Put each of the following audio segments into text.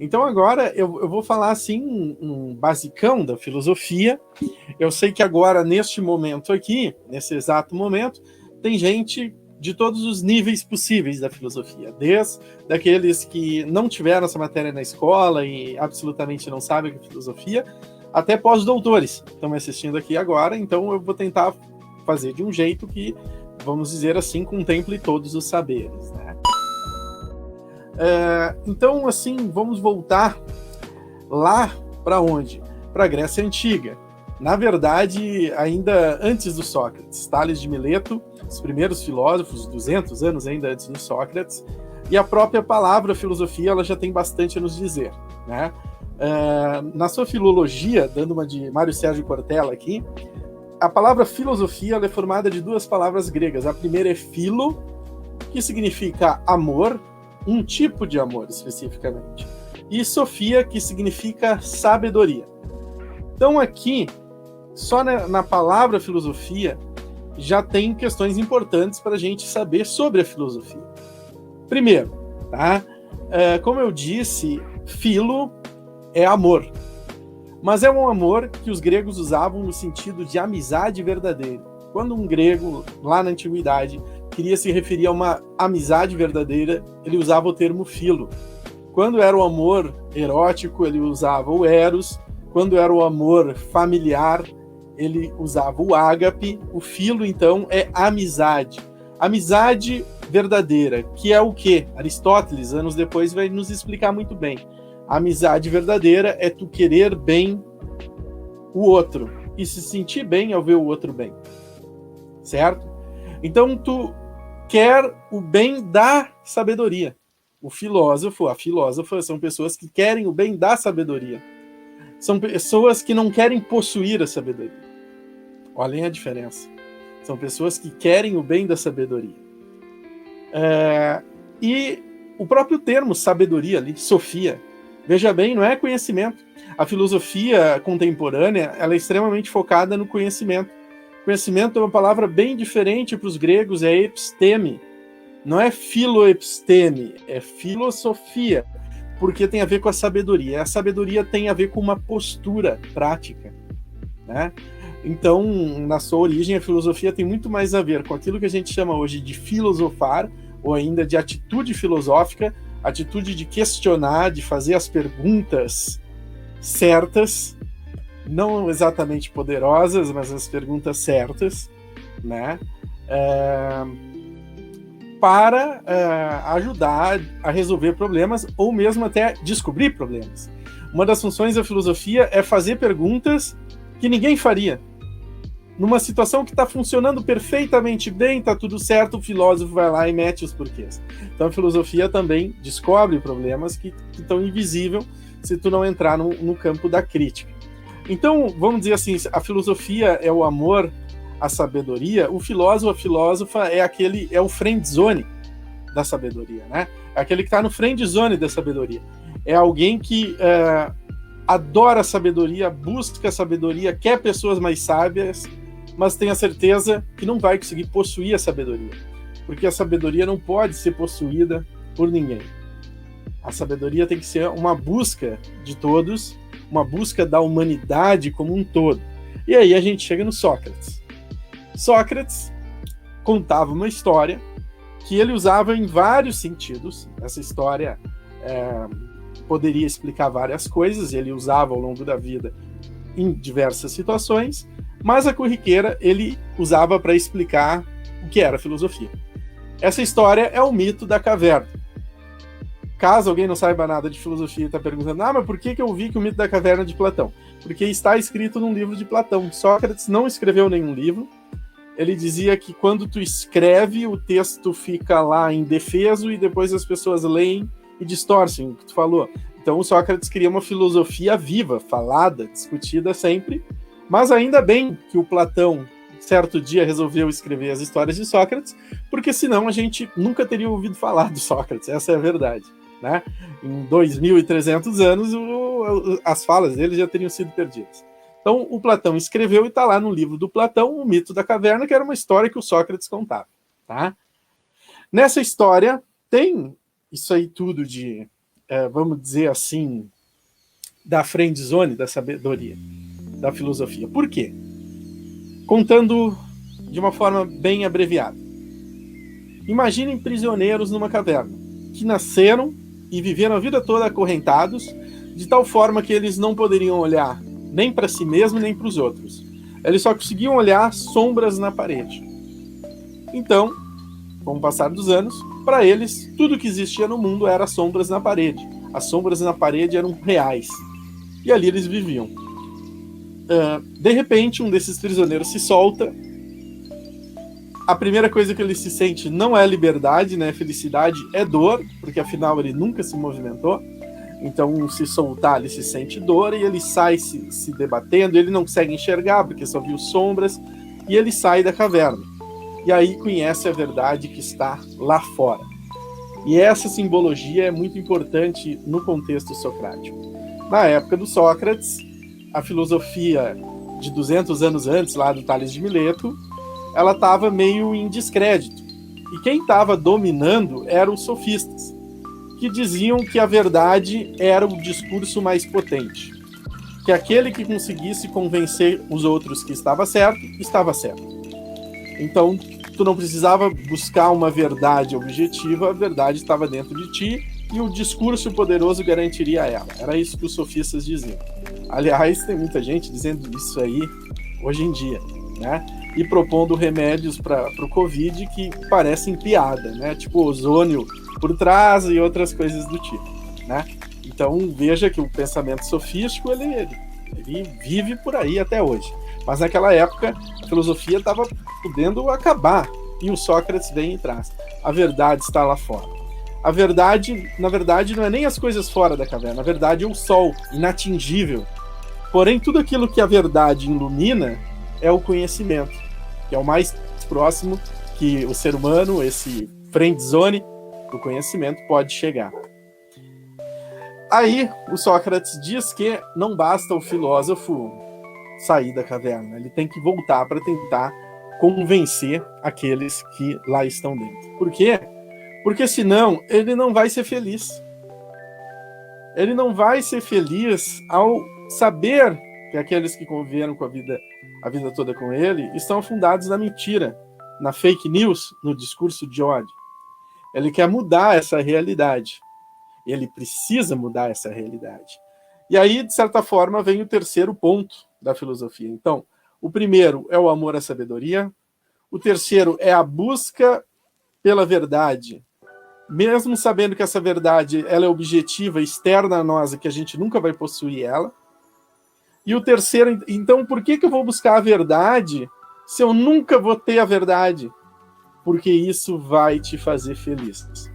Então agora eu vou falar assim um basicão da filosofia. Eu sei que agora, neste momento aqui, nesse exato momento, tem gente de todos os níveis possíveis da filosofia, desde daqueles que não tiveram essa matéria na escola e absolutamente não sabem o que é filosofia, até pós-doutores estão me assistindo aqui agora. Então eu vou tentar fazer de um jeito que, vamos dizer assim, contemple todos os saberes, né? Então, assim, vamos voltar lá para onde? Para a Grécia Antiga. Na verdade, ainda antes do Sócrates, Tales de Mileto, os primeiros filósofos, 200 anos ainda antes do Sócrates, e a própria palavra filosofia ela já tem bastante a nos dizer, né? Na sua filologia, dando uma de Mário Sérgio Cortella aqui, a palavra filosofia ela é formada de duas palavras gregas. A primeira é philo, que significa amor, um tipo de amor especificamente, e sofia, que significa sabedoria. Então aqui, só na palavra filosofia, já tem questões importantes para a gente saber sobre a filosofia. Primeiro, tá? Como eu disse, philo é amor, mas é um amor que os gregos usavam no sentido de amizade verdadeira. Quando um grego, lá na antiguidade, queria se referir a uma amizade verdadeira, ele usava o termo philo. Quando era o amor erótico, ele usava o eros. Quando era o amor familiar, ele usava o ágape. O philo, então, é amizade. Amizade verdadeira, que é o quê? Aristóteles, anos depois, vai nos explicar muito bem. A amizade verdadeira é tu querer bem o outro e se sentir bem ao ver o outro bem. Certo? Então, tu quer o bem da sabedoria. O filósofo, a filósofa, são pessoas que querem o bem da sabedoria. São pessoas que não querem possuir a sabedoria. Olhem a diferença. São pessoas que querem o bem da sabedoria. E o próprio termo sabedoria ali, sofia, veja bem, não é conhecimento. A filosofia contemporânea ela é extremamente focada no conhecimento. Conhecimento é uma palavra bem diferente para os gregos, é episteme. Não é filoepisteme, é filosofia, porque tem a ver com a sabedoria. A sabedoria tem a ver com uma postura prática, né? Então, na sua origem, a filosofia tem muito mais a ver com aquilo que a gente chama hoje de filosofar, ou ainda de atitude filosófica, atitude de questionar, de fazer as perguntas certas, não exatamente poderosas, mas as perguntas certas, né? Para ajudar a resolver problemas ou mesmo até descobrir problemas. Uma das funções da filosofia é fazer perguntas que ninguém faria. Numa situação que está funcionando perfeitamente bem, está tudo certo, o filósofo vai lá e mete os porquês. Então a filosofia também descobre problemas que estão invisíveis se tu não entrar no campo da crítica. Então, vamos dizer assim, a filosofia é o amor à sabedoria, o filósofo, a filósofa é o friend zone da sabedoria, né? É aquele que está no friend zone da sabedoria. É alguém que adora a sabedoria, busca a sabedoria, quer pessoas mais sábias, mas tem a certeza que não vai conseguir possuir a sabedoria, porque a sabedoria não pode ser possuída por ninguém. A sabedoria tem que ser uma busca de todos, uma busca da humanidade como um todo. E aí a gente chega no Sócrates. Sócrates contava uma história que ele usava em vários sentidos. Essa história poderia explicar várias coisas, ele usava ao longo da vida em diversas situações, mas a corriqueira ele usava para explicar o que era filosofia. Essa história é o mito da caverna. Caso alguém não saiba nada de filosofia e está perguntando, mas por que eu vi que o mito da caverna é de Platão? Porque está escrito num livro de Platão. Sócrates não escreveu nenhum livro. Ele dizia que quando tu escreve, o texto fica lá indefeso e depois as pessoas leem e distorcem o que tu falou. Então o Sócrates queria uma filosofia viva, falada, discutida sempre, mas ainda bem que o Platão, certo dia, resolveu escrever as histórias de Sócrates, porque senão a gente nunca teria ouvido falar do Sócrates, essa é a verdade. Né? Em 2.300 anos, as falas dele já teriam sido perdidas. Então, o Platão escreveu e está lá no livro do Platão, o mito da caverna, que era uma história que o Sócrates contava. Tá? Nessa história, tem isso aí tudo de vamos dizer assim, da friend zone, da sabedoria, da filosofia. Por quê? Contando de uma forma bem abreviada. Imaginem prisioneiros numa caverna, que nasceram e viveram a vida toda acorrentados, de tal forma que eles não poderiam olhar nem para si mesmo, nem para os outros. Eles só conseguiam olhar sombras na parede. Então, com o passar dos anos, para eles, tudo que existia no mundo era sombras na parede. As sombras na parede eram reais. E ali eles viviam. De repente, um desses prisioneiros se solta. A primeira coisa que ele se sente não é liberdade, né? Felicidade é dor, porque afinal ele nunca se movimentou. Então, se soltar, ele se sente dor e ele sai se debatendo. Ele não consegue enxergar, porque só viu sombras. E ele sai da caverna. E aí conhece a verdade que está lá fora. E essa simbologia é muito importante no contexto socrático. Na época do Sócrates, a filosofia de 200 anos antes, lá do Tales de Mileto, ela estava meio em descrédito. E quem estava dominando eram os sofistas, que diziam que a verdade era o discurso mais potente. Que aquele que conseguisse convencer os outros que estava certo, estava certo. Então, tu não precisava buscar uma verdade objetiva, a verdade estava dentro de ti e o discurso poderoso garantiria ela. Era isso que os sofistas diziam. Aliás, tem muita gente dizendo isso aí hoje em dia, né? E propondo remédios para o Covid que parecem piada, né? Tipo ozônio por trás e outras coisas do tipo, né? Então, veja que o pensamento sofístico, ele vive por aí até hoje. Mas naquela época, a filosofia estava podendo acabar. E o Sócrates vem e traz. A verdade está lá fora. A verdade, na verdade, não é nem as coisas fora da caverna. A verdade é o sol, inatingível. Porém, tudo aquilo que a verdade ilumina é o conhecimento, que é o mais próximo que o ser humano, esse friend zone do conhecimento, pode chegar. Aí, o Sócrates diz que não basta o filósofo sair da caverna, ele tem que voltar para tentar convencer aqueles que lá estão dentro. Por quê? Porque senão ele não vai ser feliz. Ele não vai ser feliz ao saber que aqueles que conviveram com a vida toda com ele estão afundados na mentira, na fake news, no discurso de ódio. Ele quer mudar essa realidade. Ele precisa mudar essa realidade. E aí, de certa forma, vem o terceiro ponto da filosofia. Então, o primeiro é o amor à sabedoria. O terceiro é a busca pela verdade, mesmo sabendo que essa verdade ela é objetiva, externa a nós e que a gente nunca vai possuir ela. E o terceiro, então, por que eu vou buscar a verdade se eu nunca vou ter a verdade? Porque isso vai te fazer feliz.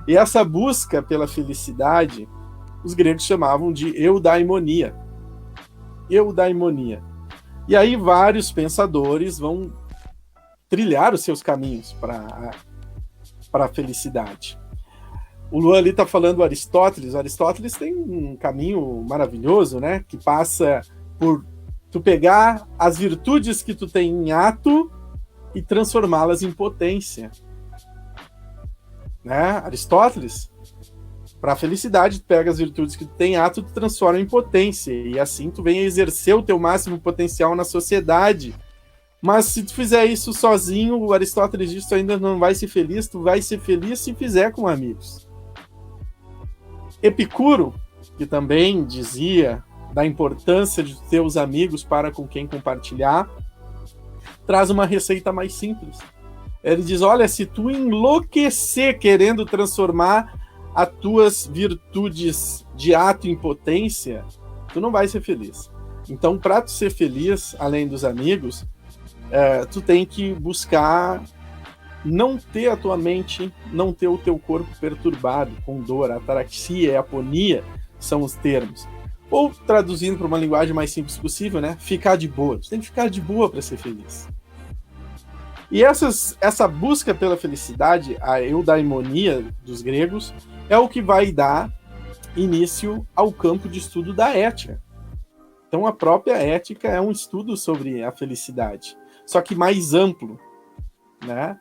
E essa busca pela felicidade, os gregos chamavam de eudaimonia. Eudaimonia. E aí vários pensadores vão trilhar os seus caminhos para a felicidade. O Luan ali está falando do Aristóteles. O Aristóteles tem um caminho maravilhoso, né? Que passa por tu pegar as virtudes que tu tem em ato e transformá-las em potência. Né? Aristóteles, para a felicidade, tu pega as virtudes que tu tem em ato e tu transforma em potência. E assim tu vem a exercer o teu máximo potencial na sociedade. Mas se tu fizer isso sozinho, o Aristóteles diz que tu ainda não vai ser feliz, tu vai ser feliz se fizer com amigos. Epicuro, que também dizia da importância de ter os amigos para com quem compartilhar, traz uma receita mais simples. Ele diz, olha, se tu enlouquecer querendo transformar as tuas virtudes de ato em potência, tu não vai ser feliz. Então, para tu ser feliz, além dos amigos, tu tem que buscar não ter a tua mente, não ter o teu corpo perturbado com dor. Ataraxia e aponia são os termos. Ou, traduzindo para uma linguagem mais simples possível, né? Ficar de boa. Tu tem que ficar de boa para ser feliz. E essa busca pela felicidade, a eudaimonia dos gregos, é o que vai dar início ao campo de estudo da ética. Então, a própria ética é um estudo sobre a felicidade, só que mais amplo, né?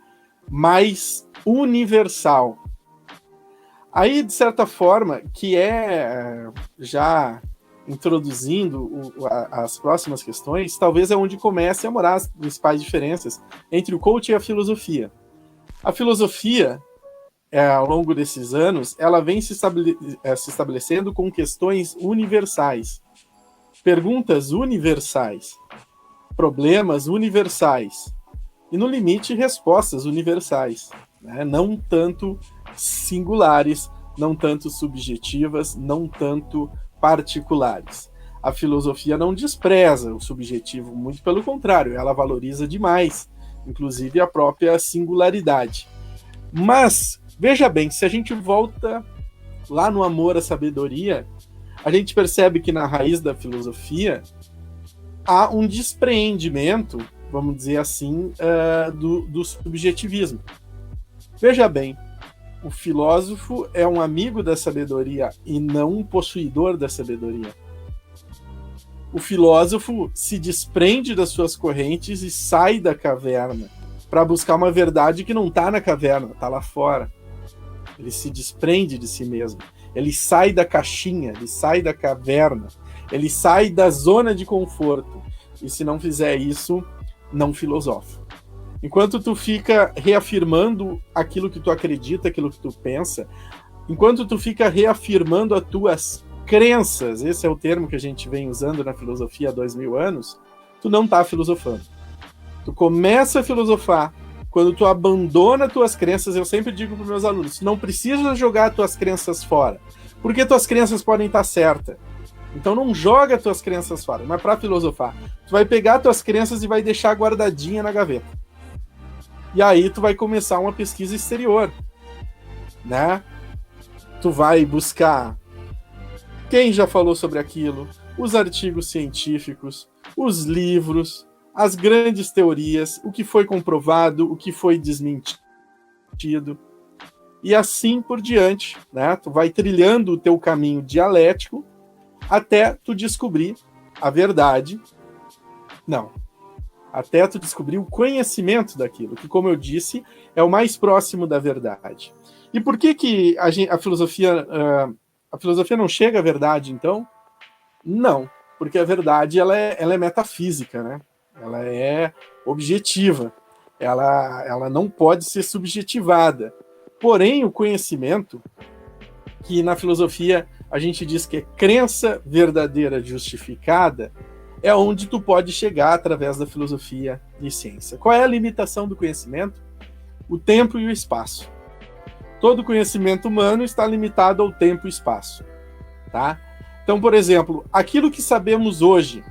Mais universal. Aí, de certa forma, que já introduzindo as próximas questões, talvez é onde comece a morar as principais diferenças entre o coaching e a filosofia. A filosofia, ao longo desses anos, ela vem se estabelecendo com questões universais, perguntas universais, problemas universais e, no limite, respostas universais, né? Não tanto singulares, não tanto subjetivas, não tanto particulares. A filosofia não despreza o subjetivo, muito pelo contrário, ela valoriza demais, inclusive a própria singularidade. Mas, veja bem, se a gente volta lá no Amor à Sabedoria, a gente percebe que na raiz da filosofia há um despreendimento, vamos dizer assim, do subjetivismo. Veja bem, o filósofo é um amigo da sabedoria e não um possuidor da sabedoria. O filósofo se desprende das suas correntes e sai da caverna para buscar uma verdade que não está na caverna, está lá fora. Ele se desprende de si mesmo. Ele sai da caixinha, ele sai da caverna, ele sai da zona de conforto. E se não fizer isso, não filosofa. Enquanto tu fica reafirmando aquilo que tu acredita, aquilo que tu pensa, enquanto tu fica reafirmando as tuas crenças, esse é o termo que a gente vem usando na filosofia há 2000 anos, tu não tá filosofando. Tu começa a filosofar quando tu abandona tuas crenças. Eu sempre digo para meus alunos, tu não precisa jogar tuas crenças fora, porque tuas crenças podem estar certas. Então não joga tuas crenças fora, mas para filosofar, tu vai pegar tuas crenças e vai deixar guardadinha na gaveta. E aí tu vai começar uma pesquisa exterior, né? Tu vai buscar quem já falou sobre aquilo, os artigos científicos, os livros, as grandes teorias, o que foi comprovado, o que foi desmentido, e assim por diante, né? Tu vai trilhando o teu caminho dialético até tu descobrir a verdade. Não. Até tu descobrir o conhecimento daquilo, que, como eu disse, é o mais próximo da verdade. E por que a filosofia não chega à verdade, então? Não, porque a verdade ela é metafísica, né? Ela é objetiva, ela não pode ser subjetivada. Porém, o conhecimento, que na filosofia a gente diz que é crença verdadeira justificada, é onde tu pode chegar através da filosofia e ciência. Qual é a limitação do conhecimento? O tempo e o espaço. Todo conhecimento humano está limitado ao tempo e espaço, tá? Então, por exemplo, aquilo que sabemos hoje,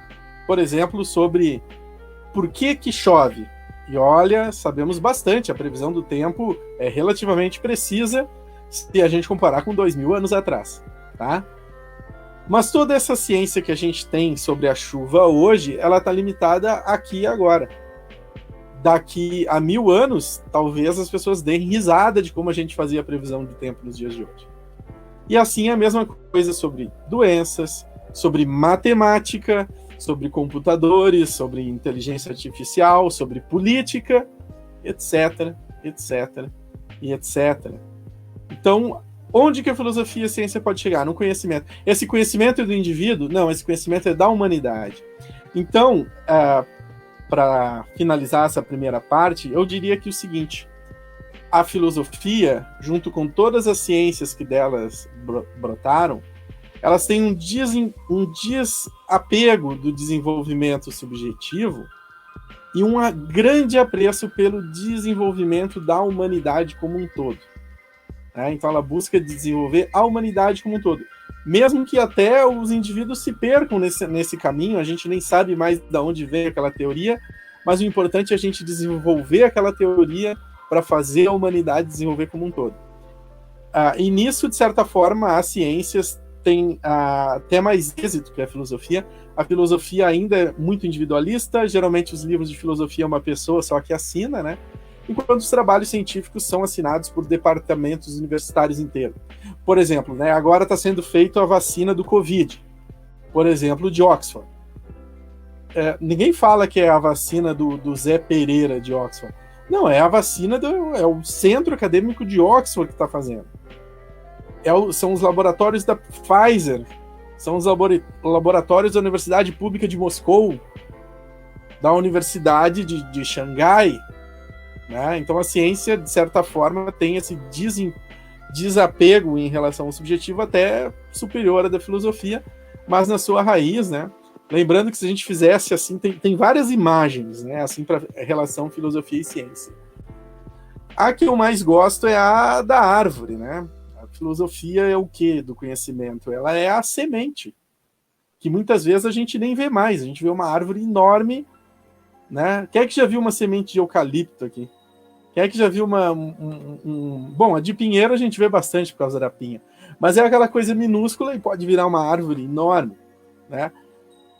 por exemplo, sobre por que chove. E olha, sabemos bastante, a previsão do tempo é relativamente precisa se a gente comparar com 2000 anos atrás, tá? Mas toda essa ciência que a gente tem sobre a chuva hoje, ela está limitada aqui e agora. Daqui a 1000 anos, talvez as pessoas deem risada de como a gente fazia a previsão do tempo nos dias de hoje. E assim a mesma coisa sobre doenças, sobre matemática, sobre computadores, sobre inteligência artificial, sobre política, etc, etc e etc. Então, onde que a filosofia e a ciência pode chegar? No conhecimento. Esse conhecimento é do indivíduo? Não, esse conhecimento é da humanidade. Então, para finalizar essa primeira parte, eu diria que o seguinte: a filosofia, junto com todas as ciências que delas brotaram, elas têm um desapego do desenvolvimento subjetivo e um grande apreço pelo desenvolvimento da humanidade como um todo. Então ela busca desenvolver a humanidade como um todo. Mesmo que até os indivíduos se percam nesse caminho, a gente nem sabe mais de onde vem aquela teoria, mas o importante é a gente desenvolver aquela teoria para fazer a humanidade desenvolver como um todo. E nisso, de certa forma, as ciências têm até mais êxito que a filosofia. A filosofia ainda é muito individualista, geralmente os livros de filosofia é uma pessoa só que assina, né? Enquanto os trabalhos científicos são assinados por departamentos universitários inteiros. Por exemplo, né, agora está sendo feita a vacina do Covid, por exemplo, de Oxford. Ninguém fala que é a vacina do Zé Pereira de Oxford. Não, é a vacina é o Centro Acadêmico de Oxford que está fazendo. são os laboratórios da Pfizer, são os laboratórios da Universidade Pública de Moscou, da Universidade de Xangai, né? Então a ciência, de certa forma, tem esse desapego em relação ao subjetivo até superior à da filosofia, mas na sua raiz, né? Lembrando que se a gente fizesse assim, tem várias imagens, né? Assim, para relação filosofia e ciência. A que eu mais gosto é a da árvore, né? A filosofia é o quê do conhecimento? Ela é a semente, que muitas vezes a gente nem vê mais. A gente vê uma árvore enorme, né? Quem é que já viu uma semente de eucalipto aqui? Quem é que já viu Bom, a de pinheiro a gente vê bastante por causa da pinha, mas é aquela coisa minúscula e pode virar uma árvore enorme, né?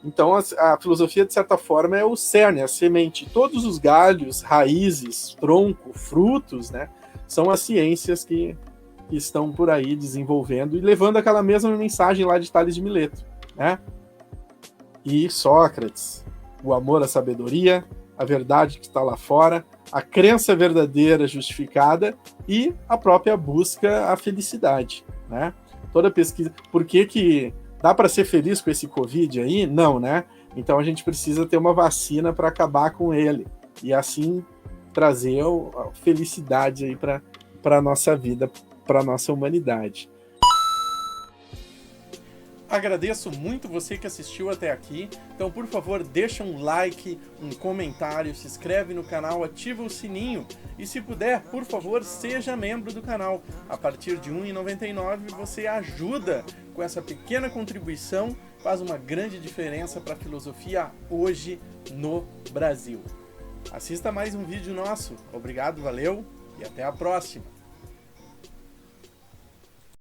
Então a filosofia, de certa forma, é o cerne, a semente. Todos os galhos, raízes, tronco, frutos, né, são as ciências que estão por aí desenvolvendo e levando aquela mesma mensagem lá de Tales de Mileto, né? E Sócrates, o amor à sabedoria, a verdade que está lá fora, a crença verdadeira justificada e a própria busca à felicidade, né? Toda pesquisa... Por que dá para ser feliz com esse Covid aí? Não, né? Então a gente precisa ter uma vacina para acabar com ele e assim trazer a felicidade aí para a nossa vida, para a nossa humanidade. Agradeço muito você que assistiu até aqui, então por favor deixa um like, um comentário, se inscreve no canal, ativa o sininho e se puder, por favor, seja membro do canal. A partir de R$ 1,99 você ajuda com essa pequena contribuição, faz uma grande diferença para a filosofia hoje no Brasil. Assista mais um vídeo nosso, obrigado, valeu e até a próxima!